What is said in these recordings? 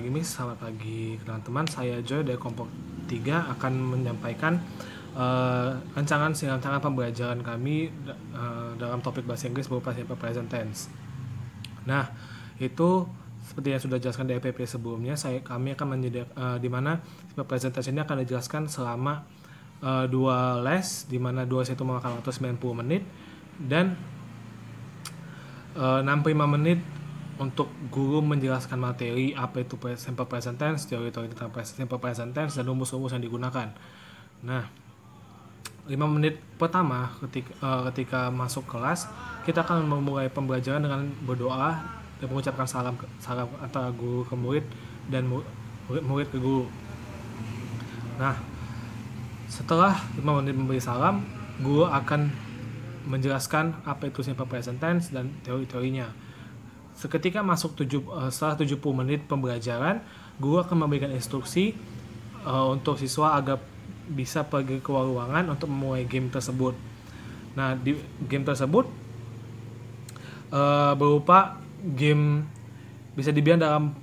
pagi Miss, selamat pagi teman-teman. Saya Joy dari kelompok 3 akan menyampaikan rancangan pembelajaran kami dalam topik bahasa Inggris berupa simple present tense. Nah, itu seperti yang sudah dijelaskan di EPP sebelumnya, kami akan menyediakan di mana simple present tense ini akan dijelaskan selama 2 les, di mana 2 les itu memakan waktu 90 menit dan 65 menit untuk guru menjelaskan materi apa itu simple present tense, teori-teori tentang simple present tense dan rumus-rumus yang digunakan. Nah, 5 menit pertama ketika masuk kelas, kita akan memulai pembelajaran dengan berdoa dan mengucapkan salam antara guru ke murid dan murid ke guru. Nah, setelah 5 menit memberi salam, guru akan menjelaskan apa itu simple present tense dan teori-teorinya. Seketika masuk setelah 70 menit pembelajaran, guru akan memberikan instruksi untuk siswa agar bisa pergi keluar ruangan untuk memulai game tersebut. Nah, di game tersebut berupa game bisa dibilang dalam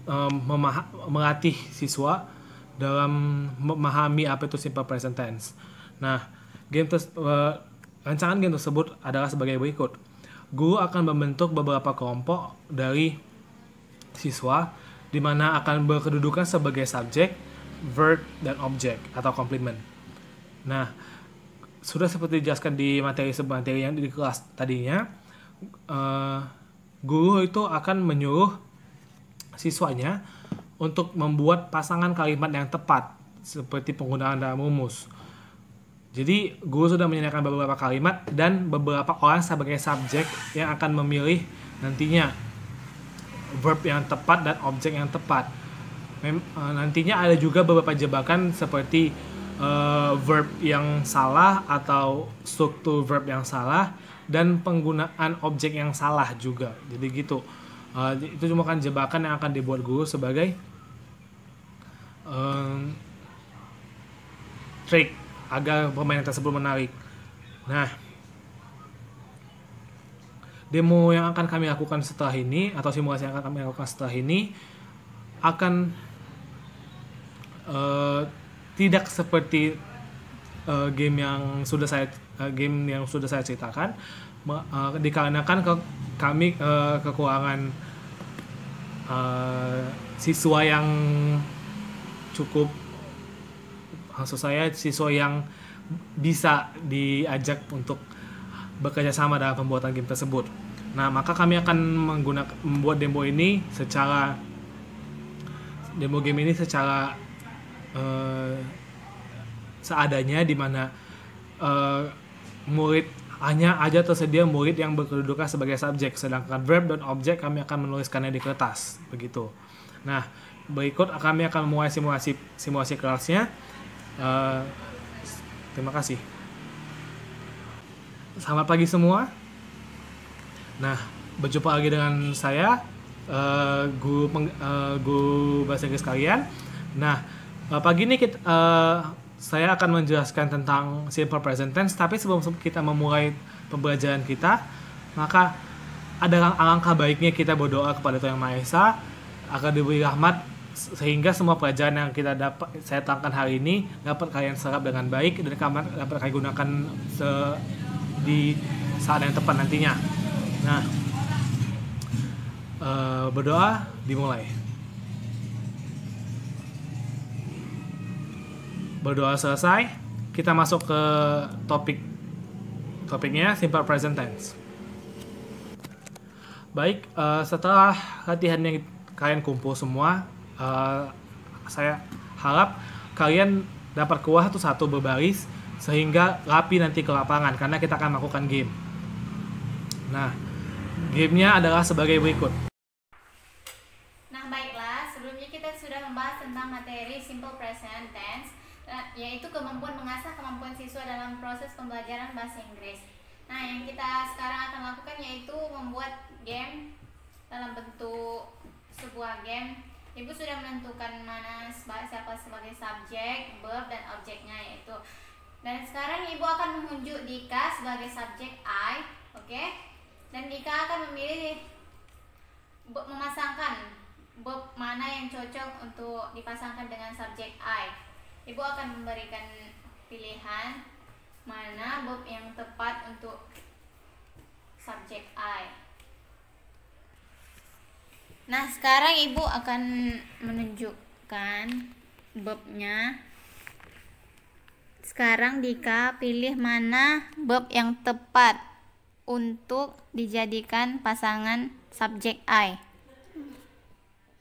melatih siswa dalam memahami apa itu simple present tense. Nah, rancangan game tersebut adalah sebagai berikut. Guru akan membentuk beberapa kelompok dari siswa di mana akan berkedudukan sebagai subjek, verb, dan objek atau komplement. Nah, sudah seperti dijelaskan di materi yang di kelas tadinya, guru itu akan menyuruh siswanya untuk membuat pasangan kalimat yang tepat seperti penggunaan dalam rumus. Jadi, guru sudah menyediakan beberapa kalimat dan beberapa orang sebagai subjek yang akan memilih nantinya verb yang tepat dan objek yang tepat. Nantinya ada juga beberapa jebakan seperti verb yang salah atau struktur verb yang salah dan penggunaan objek yang salah juga. Jadi gitu. Itu cuma kan jebakan yang akan dibuat guru sebagai trik agar permainan tersebut menarik. Nah, demo yang akan kami lakukan setelah ini atau simulasi yang akan kami lakukan setelah ini akan tidak seperti game yang sudah saya ceritakan, dikarenakan kami kekurangan siswa yang cukup. Maksud saya siswa yang bisa diajak untuk bekerja sama dalam pembuatan game tersebut. Nah, maka kami akan membuat demo game ini secara seadanya, di mana murid hanya aja tersedia murid yang berkedudukan sebagai subjek, sedangkan verb dan objek kami akan menuliskannya di kertas, begitu. Nah, berikut kami akan memulai simulasi kelasnya. Terima kasih. Selamat pagi semua. Nah, berjumpa lagi dengan saya, guru bahasa Inggris kalian. Nah, pagi ini saya akan menjelaskan tentang simple present tense. Tapi sebelum kita memulai pembelajaran kita, maka ada alangkah baiknya kita berdoa kepada Tuhan Yang Maha Esa agar diberi rahmat sehingga semua pelajaran yang saya terangkan hari ini dapat kalian serap dengan baik dan dapat kalian gunakan di saat yang tepat nantinya. Nah, berdoa dimulai. Berdoa selesai, kita masuk ke topiknya simple present tense. Baik, setelah latihan yang kalian kumpul semua, saya harap kalian dapat keluar satu berbaris sehingga rapi nanti ke lapangan karena kita akan melakukan game. Nah, gamenya adalah sebagai berikut. Nah, baiklah, sebelumnya kita sudah membahas tentang materi simple present tense, yaitu kemampuan mengasah kemampuan siswa dalam proses pembelajaran bahasa Inggris. Nah, yang kita sekarang akan lakukan yaitu membuat game dalam bentuk sebuah game. Ibu sudah menentukan siapa sebagai subjek, verb, dan objeknya yaitu. Dan sekarang Ibu akan menunjuk Dika sebagai subjek I, oke? Dan Dika akan memilih memasangkan verb mana yang cocok untuk dipasangkan dengan subjek I. Ibu akan memberikan pilihan mana verb yang tepat untuk subjek I. Nah, sekarang ibu akan menunjukkan verbnya. Sekarang Dika pilih mana verb yang tepat untuk dijadikan pasangan subjek I.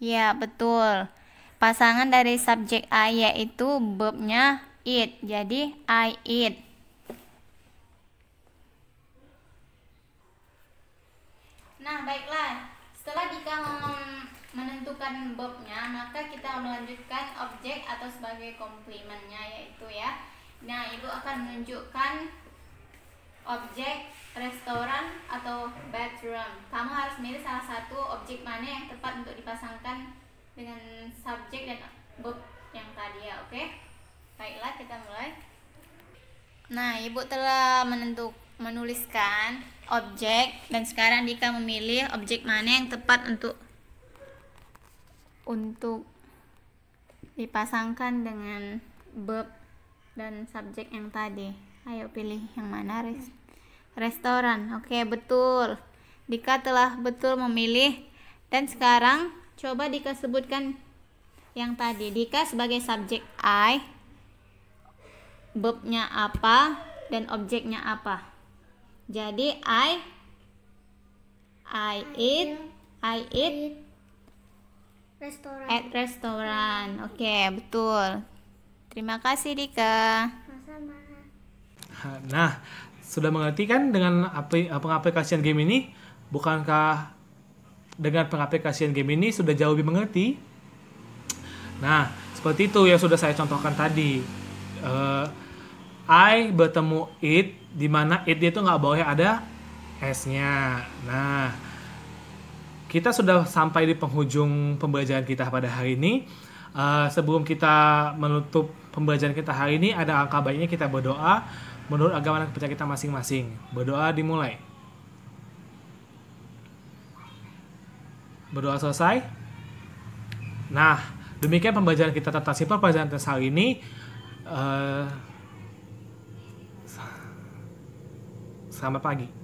Ya, betul. Pasangan dari subjek I yaitu verbnya eat. Jadi I eat. Nah, baiklah. Setelah Dika menentukan verbnya, maka kita melanjutkan objek atau sebagai komplementnya yaitu ya. Nah, ibu akan menunjukkan objek restoran atau bedroom. Kamu harus milih salah satu objek mana yang tepat untuk dipasangkan dengan subjek dan verb yang tadi ya, oke? Baiklah, kita mulai. Nah, ibu telah menuliskan objek dan sekarang Dika memilih objek mana yang tepat untuk dipasangkan dengan verb dan subjek yang tadi. Ayo pilih yang mana, restoran. Oke, betul. Dika telah betul memilih. Dan sekarang coba Dika sebutkan yang tadi. Dika sebagai subjek I, verbnya apa dan objeknya apa. Jadi I eat Restoran. at restoran. Oke, betul. Terima kasih Dika. Sama-sama. Nah, sudah mengerti kan dengan pengaplikasian game ini? Bukankah dengan pengaplikasian game ini sudah jauh lebih mengerti? Nah, seperti itu yang sudah saya contohkan tadi. I bertemu it, di mana it itu nggak boleh ada S-nya. Nah, kita sudah sampai di penghujung pembelajaran kita pada hari ini. Sebelum kita menutup pembelajaran kita hari ini, ada angka baiknya kita berdoa menurut agama dan kepercayaan kita masing-masing. Berdoa dimulai. Berdoa selesai. Nah, demikian pembelajaran kita tentang simple present tense hari ini. Selamat pagi.